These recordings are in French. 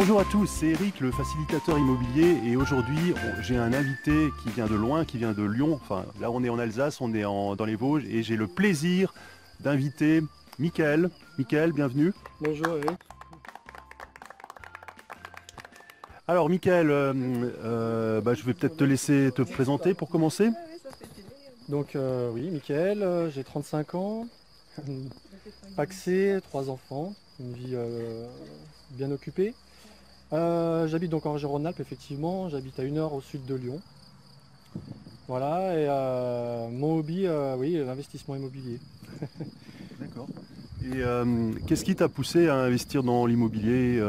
Bonjour à tous, c'est Eric, le facilitateur immobilier, et aujourd'hui j'ai un invité qui vient de loin, qui vient de Lyon. Enfin, là on est en Alsace, on est dans les Vosges, et j'ai le plaisir d'inviter Mickaël. Mickaël, bienvenue. Bonjour Eric. Alors Mickaël, je vais peut-être te laisser te présenter pour commencer. Donc oui, Mickaël, j'ai 35 ans, pacsé, 3 enfants, une vie bien occupée. J'habite donc en région Rhône-Alpes, effectivement, j'habite à 1 heure au sud de Lyon. Voilà, et mon hobby, oui, l'investissement immobilier. D'accord. Et qu'est-ce qui t'a poussé à investir dans l'immobilier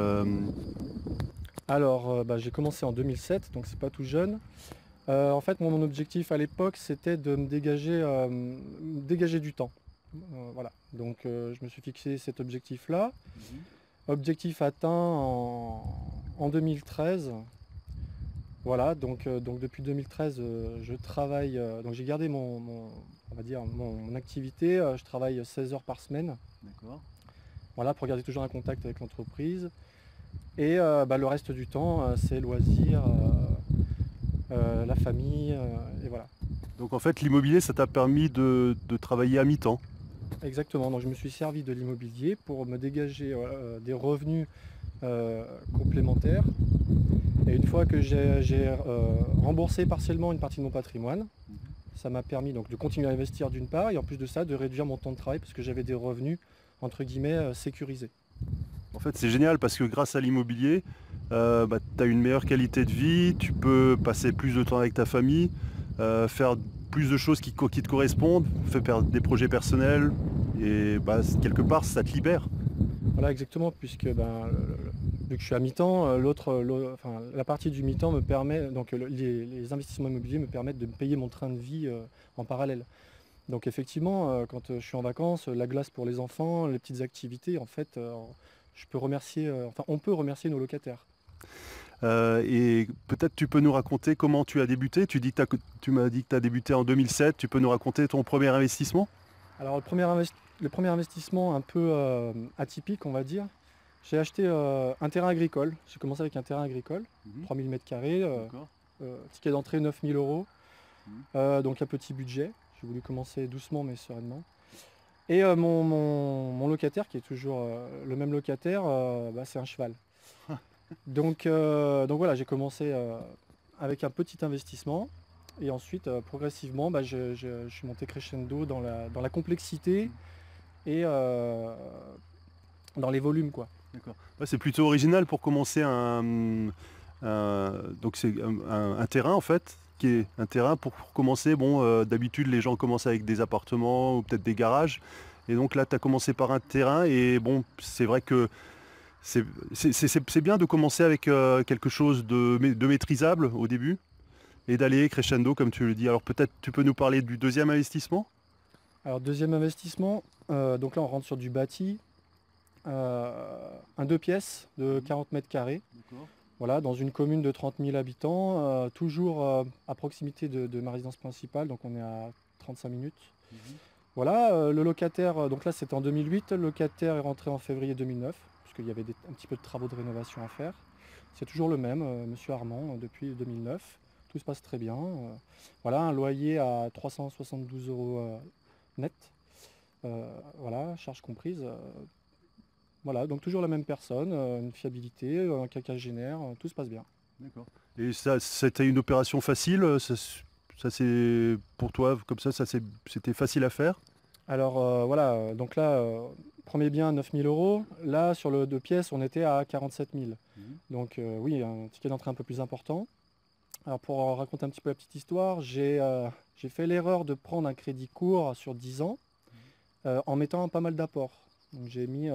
Alors, j'ai commencé en 2007, donc c'est pas tout jeune. En fait, mon objectif à l'époque, c'était de me dégager du temps. Voilà, donc je me suis fixé cet objectif-là. Objectif atteint en 2013. Voilà, donc depuis 2013, je travaille. Donc j'ai gardé on va dire, mon activité. Je travaille 16 heures par semaine. D'accord. Voilà, pour garder toujours un contact avec l'entreprise. Et le reste du temps, c'est loisirs, la famille, et voilà. Donc en fait l'immobilier ça t'a permis de travailler à mi-temps. Exactement. Donc je me suis servi de l'immobilier pour me dégager des revenus complémentaires. Et une fois que j'ai remboursé partiellement une partie de mon patrimoine, ça m'a permis donc de continuer à investir d'une part, et en plus de ça, de réduire mon temps de travail parce que j'avais des revenus entre guillemets sécurisés. En fait, c'est génial parce que grâce à l'immobilier, tu as une meilleure qualité de vie, tu peux passer plus de temps avec ta famille, faire plus de choses qui te correspondent, faire des projets personnels, et quelque part, ça te libère. Voilà, exactement, puisque vu que je suis à mi-temps, la partie du mi-temps me permet, donc les investissements immobiliers me permettent de me payer mon train de vie en parallèle. Donc effectivement, quand je suis en vacances, la glace pour les enfants, les petites activités, en fait, je peux remercier, on peut remercier nos locataires. Et peut-être tu peux nous raconter comment tu as débuté. Tu m'as dit que tu as débuté en 2007. Tu peux nous raconter ton premier investissement? Alors le premier investissement un peu atypique, on va dire, j'ai acheté un terrain agricole. J'ai commencé avec un terrain agricole, 3000 m², D'accord. ticket d'entrée 9000 euros, Mhm. donc un petit budget. J'ai voulu commencer doucement mais sereinement. Et mon locataire, qui est toujours le même locataire, c'est un cheval. Donc voilà, j'ai commencé avec un petit investissement. Et ensuite, progressivement, je suis monté crescendo dans la complexité et dans les volumes, quoi. D'accord. Ouais, c'est plutôt original pour commencer donc c'est un terrain en fait, qui est un terrain pour commencer. Bon, d'habitude les gens commencent avec des appartements ou peut-être des garages. Et donc là, tu as commencé par un terrain et bon, c'est vrai que c'est bien de commencer avec quelque chose de maîtrisable au début et d'aller crescendo comme tu le dis. Alors peut-être tu peux nous parler du deuxième investissement? Alors, deuxième investissement, donc là, on rentre sur du bâti, un 2 pièces de 40 mètres carrés. D'accord. Voilà, dans une commune de 30 000 habitants, toujours à proximité de ma résidence principale, donc on est à 35 minutes. Voilà, le locataire, donc là c'était en 2008, le locataire est rentré en février 2009, puisqu'il y avait un petit peu de travaux de rénovation à faire. C'est toujours le même, monsieur Armand, depuis 2009. Tout se passe très bien. Voilà, un loyer à 372 euros net. Voilà, charges comprises. Voilà, donc toujours la même personne, une fiabilité, un quinquagénaire, tout se passe bien. D'accord. Et ça, c'était une opération facile, ça c'est pour toi comme c'était facile à faire? Alors voilà, donc là, premier bien 9000 euros. Là, sur le 2 pièces, on était à 47 000. Donc oui, un ticket d'entrée un peu plus important. Alors pour raconter un petit peu la petite histoire, j'ai fait l'erreur de prendre un crédit court sur 10 ans en mettant pas mal d'apports. Donc j'ai mis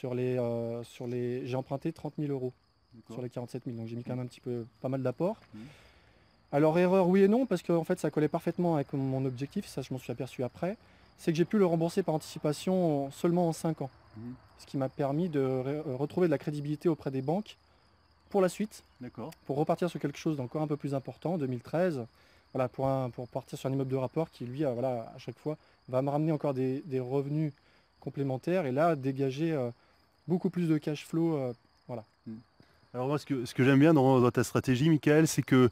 j'ai emprunté 30 000 euros sur les 47 000. Donc j'ai mis quand même un petit peu pas mal d'apports. Alors erreur oui et non, parce qu'en fait ça collait parfaitement avec mon objectif, ça je m'en suis aperçu après, c'est que j'ai pu le rembourser par anticipation seulement en 5 ans. Ce qui m'a permis de retrouver de la crédibilité auprès des banques pour la suite, D'accord. pour repartir sur quelque chose d'encore un peu plus important, 2013, voilà, pour partir sur un immeuble de rapport qui lui, voilà, à chaque fois, va me ramener encore des revenus complémentaires et là dégager beaucoup plus de cash flow. Voilà. Alors moi, ce que j'aime bien dans ta stratégie, Michael, c'est que,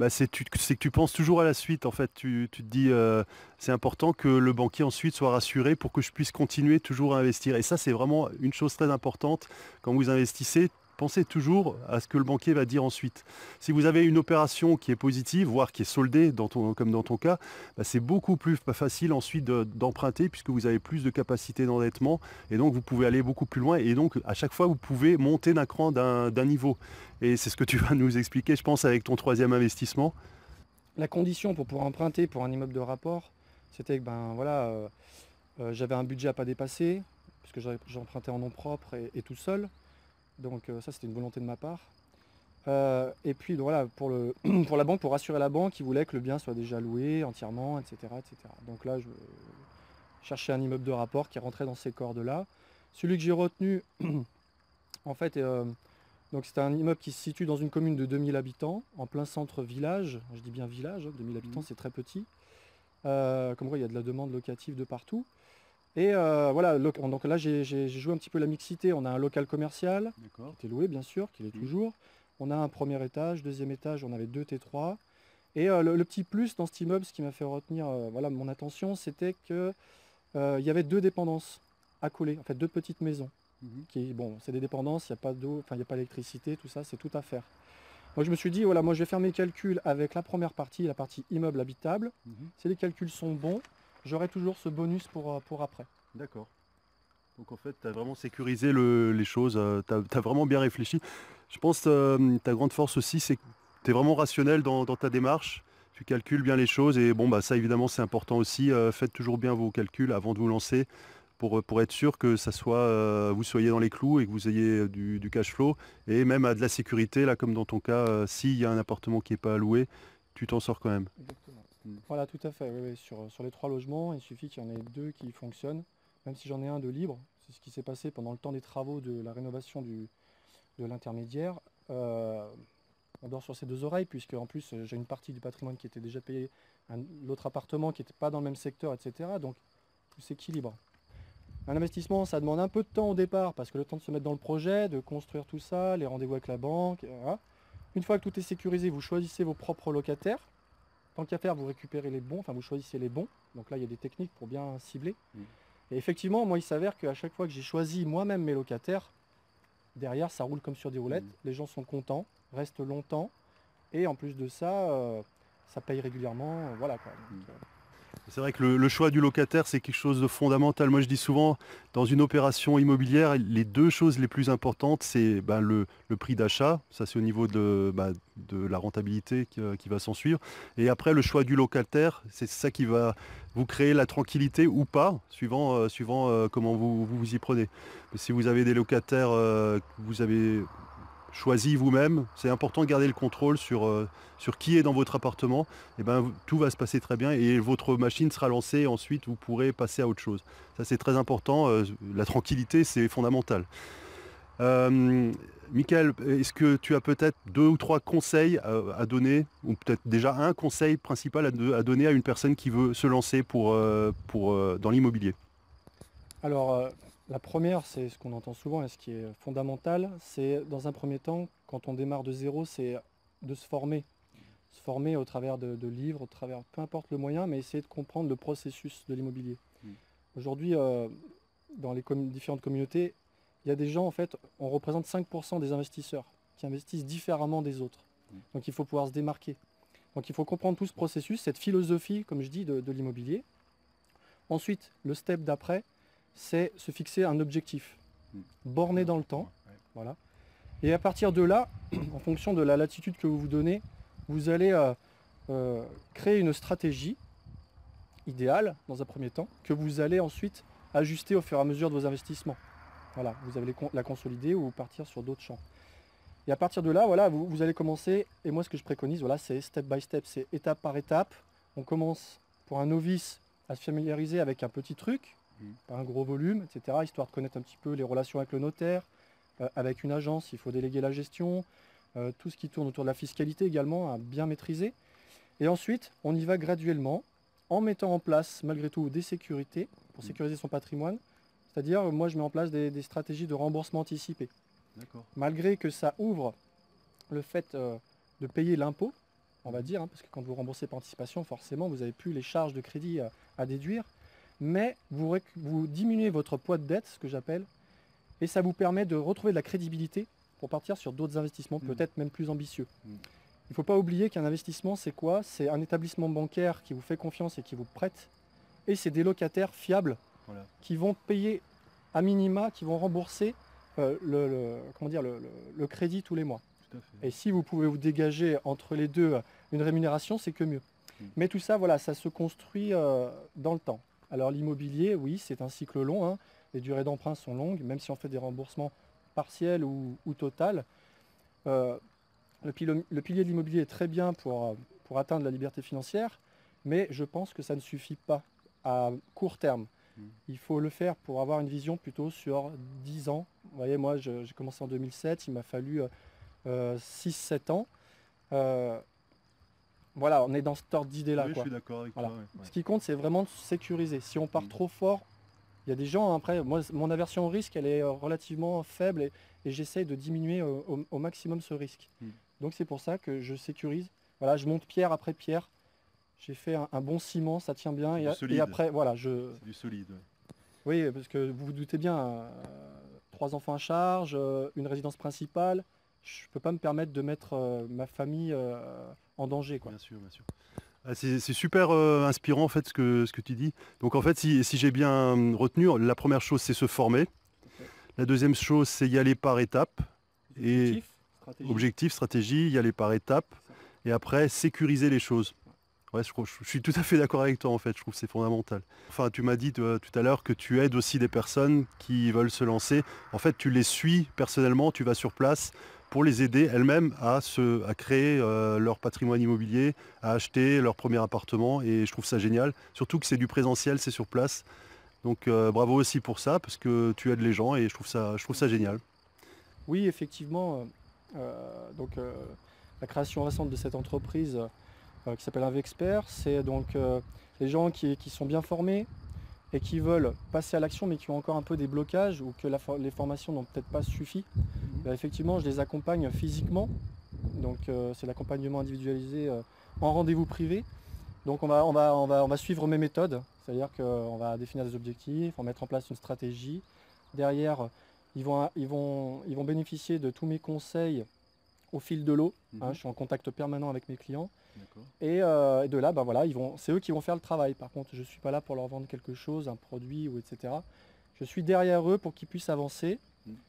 c'est que tu penses toujours à la suite. En fait, tu te dis, c'est important que le banquier ensuite soit rassuré pour que je puisse continuer toujours à investir. Et ça, c'est vraiment une chose très importante quand vous investissez. Pensez toujours à ce que le banquier va dire ensuite. Si vous avez une opération qui est positive, voire qui est soldée, comme dans ton cas, c'est beaucoup plus facile ensuite d'emprunter puisque vous avez plus de capacité d'endettement et donc vous pouvez aller beaucoup plus loin et donc à chaque fois vous pouvez monter d'un cran d'un niveau. Et c'est ce que tu vas nous expliquer, je pense, avec ton troisième investissement. La condition pour pouvoir emprunter pour un immeuble de rapport, c'était que j'avais un budget à pas dépasser, puisque j'empruntais en nom propre et tout seul. Donc ça, c'était une volonté de ma part. Et puis donc, voilà, pour la banque, pour rassurer la banque, ils voulaient que le bien soit déjà loué entièrement, etc., etc. Donc là, je cherchais un immeuble de rapport qui rentrait dans ces cordes-là. Celui que j'ai retenu, en fait, donc c'était un immeuble qui se situe dans une commune de 2000 habitants, en plein centre village. Je dis bien village, 2000 habitants, c'est très petit. Comme quoi, il y a de la demande locative de partout. Et voilà, donc là j'ai joué un petit peu la mixité. On a un local commercial qui était loué bien sûr, qui l'est toujours. On a un premier étage, deuxième étage, on avait 2 T3. Et le petit plus dans cet immeuble, ce qui m'a fait retenir voilà, mon attention, c'était qu'il y avait 2 dépendances accolées, en fait 2 petites maisons. Bon, c'est des dépendances, il n'y a pas d'eau, enfin il n'y a pas d'électricité, tout ça, c'est tout à faire. Moi je me suis dit, voilà, moi je vais faire mes calculs avec la première partie, la partie immeuble habitable. Si les calculs sont bons, j'aurai toujours ce bonus pour après. D'accord. Donc en fait, tu as vraiment sécurisé les choses, tu as vraiment bien réfléchi. Je pense que ta grande force aussi, c'est que tu es vraiment rationnel dans ta démarche. Tu calcules bien les choses et bon, ça évidemment c'est important aussi. Faites toujours bien vos calculs avant de vous lancer pour être sûr que ça soit, vous soyez dans les clous et que vous ayez du cash flow et même à de la sécurité, là comme dans ton cas, s'il y a un appartement qui n'est pas alloué, tu t'en sors quand même. Exactement. Voilà, tout à fait. Oui, oui. Sur les 3 logements, il suffit qu'il y en ait 2 qui fonctionnent, même si j'en ai un de libre. C'est ce qui s'est passé pendant le temps des travaux de la rénovation de l'intermédiaire. On dort sur ses 2 oreilles, puisque en plus j'ai une partie du patrimoine qui était déjà payé, l'autre appartement qui n'était pas dans le même secteur, etc. Donc tout s'équilibre. Un investissement, ça demande un peu de temps au départ, parce que le temps de se mettre dans le projet, de construire tout ça, les rendez-vous avec la banque, voilà. Une fois que tout est sécurisé, vous choisissez vos propres locataires. Tant qu'à faire, vous récupérez les bons, enfin vous choisissez les bons. Donc là, il y a des techniques pour bien cibler. Et effectivement, moi, il s'avère qu'à chaque fois que j'ai choisi moi-même mes locataires, derrière, ça roule comme sur des roulettes. Les gens sont contents, restent longtemps. Et en plus de ça, ça paye régulièrement. Voilà quoi. Donc, c'est vrai que le choix du locataire, c'est quelque chose de fondamental. Moi, je dis souvent, dans une opération immobilière, les 2 choses les plus importantes, c'est le prix d'achat, ça c'est au niveau de la rentabilité qui va s'en suivre. Et après, le choix du locataire, c'est ça qui va vous créer la tranquillité ou pas, suivant comment vous y prenez. Mais si vous avez des locataires que vous avez choisi vous-même, c'est important de garder le contrôle sur qui est dans votre appartement, et tout va se passer très bien et votre machine sera lancée et ensuite vous pourrez passer à autre chose. Ça c'est très important, la tranquillité c'est fondamental. Michael, est-ce que tu as peut-être 2 ou 3 conseils à donner, ou peut-être déjà un conseil principal à donner à une personne qui veut se lancer dans l'immobilier? Alors, la première, c'est ce qu'on entend souvent et ce qui est fondamental, c'est dans un premier temps, quand on démarre de zéro, c'est de se former. Se former au travers de livres, au travers, peu importe le moyen, mais essayer de comprendre le processus de l'immobilier. Aujourd'hui, dans les différentes communautés, il y a des gens, en fait, on représente 5% des investisseurs qui investissent différemment des autres. Donc il faut pouvoir se démarquer. Donc il faut comprendre tout ce processus, cette philosophie, comme je dis, de l'immobilier. Ensuite, le step d'après, c'est se fixer un objectif, borné dans le temps. Voilà. Et à partir de là, en fonction de la latitude que vous vous donnez, vous allez créer une stratégie idéale dans un premier temps, que vous allez ensuite ajuster au fur et à mesure de vos investissements. Voilà, vous allez la consolider ou partir sur d'autres champs. Et à partir de là, voilà, vous allez commencer, et moi ce que je préconise, voilà, c'est step by step, c'est étape par étape. On commence pour un novice à se familiariser avec un petit truc, pas un gros volume, etc., histoire de connaître un petit peu les relations avec le notaire, avec une agence, il faut déléguer la gestion, tout ce qui tourne autour de la fiscalité également, à bien maîtriser. Et ensuite, on y va graduellement, en mettant en place malgré tout des sécurités, pour sécuriser son patrimoine. C'est-à-dire, moi je mets en place des stratégies de remboursement anticipé. Malgré que ça ouvre le fait de payer l'impôt, on va dire, hein, parce que quand vous remboursez par anticipation, forcément, vous n'avez plus les charges de crédit à déduire, mais vous diminuez votre poids de dette, ce que j'appelle, et ça vous permet de retrouver de la crédibilité pour partir sur d'autres investissements, peut-être même plus ambitieux. Il ne faut pas oublier qu'un investissement, c'est quoi? C'est un établissement bancaire qui vous fait confiance et qui vous prête, et c'est des locataires fiables qui vont payer à minima, qui vont rembourser le crédit tous les mois. Et si vous pouvez vous dégager entre les deux une rémunération, c'est que mieux. Mais tout ça, voilà, ça se construit dans le temps. Alors l'immobilier, oui, c'est un cycle long, hein. Les durées d'emprunt sont longues, même si on fait des remboursements partiels ou total. Le pilier de l'immobilier est très bien pour atteindre la liberté financière, mais je pense que ça ne suffit pas à court terme. Il faut le faire pour avoir une vision plutôt sur 10 ans. Vous voyez, moi, j'ai commencé en 2007, il m'a fallu 6-7 ans. Voilà, on est dans cet ordre d'idée-là. Oui, je suis d'accord avec toi. Ouais. Ce qui compte, c'est vraiment de sécuriser. Si on part trop fort, il y a des gens, après, moi, mon aversion au risque, elle est relativement faible et j'essaye de diminuer au maximum ce risque. Donc c'est pour ça que je sécurise. Voilà, je monte pierre après pierre. J'ai fait un bon ciment, ça tient bien. Et après, voilà, c'est du solide. Oui, parce que vous vous doutez bien, 3 enfants à charge, une résidence principale, je ne peux pas me permettre de mettre ma famille en danger, quoi. Bien sûr, bien sûr. C'est super inspirant en fait ce que tu dis. Donc en fait, si j'ai bien retenu, la première chose c'est se former. La deuxième chose c'est y aller par étapes. Objectif, stratégie, y aller par étapes. Et après, sécuriser les choses. Ouais, je suis tout à fait d'accord avec toi en fait, je trouve que c'est fondamental. Enfin, tu m'as dit tout à l'heure que tu aides aussi des personnes qui veulent se lancer. En fait, tu les suis personnellement, tu vas sur place pour les aider elles-mêmes à créer leur patrimoine immobilier, à acheter leur premier appartement et je trouve ça génial. Surtout que c'est du présentiel, c'est sur place. Donc bravo aussi pour ça parce que tu aides les gens et je trouve ça génial. Oui, effectivement. La création récente de cette entreprise qui s'appelle Invexpert, c'est donc les gens qui sont bien formés et qui veulent passer à l'action mais qui ont encore un peu des blocages ou que les formations n'ont peut-être pas suffi. Effectivement, je les accompagne physiquement, donc c'est l'accompagnement individualisé en rendez-vous privé. Donc on va suivre mes méthodes, c'est-à-dire qu'on va définir des objectifs, on va mettre en place une stratégie. Derrière, ils vont bénéficier de tous mes conseils au fil de l'eau. Je suis en contact permanent avec mes clients. Et de là, voilà, c'est eux qui vont faire le travail. Par contre, je ne suis pas là pour leur vendre quelque chose, un produit, etc. Je suis derrière eux pour qu'ils puissent avancer.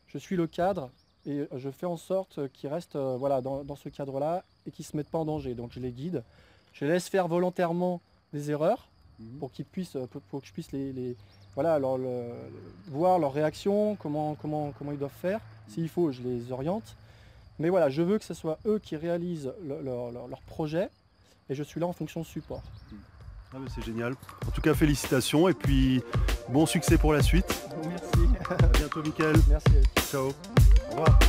Je suis le cadre et je fais en sorte qu'ils restent dans ce cadre-là et qu'ils ne se mettent pas en danger. Donc je les guide. Je les laisse faire volontairement des erreurs pour que je puisse voir leurs réactions, comment ils doivent faire. S'il faut, je les oriente. Mais voilà, je veux que ce soit eux qui réalisent leur projet et je suis là en fonction de support. Ah bah c'est génial. En tout cas, félicitations et puis bon succès pour la suite. Merci. À bientôt, Mickaël. Merci. Ciao. Au revoir.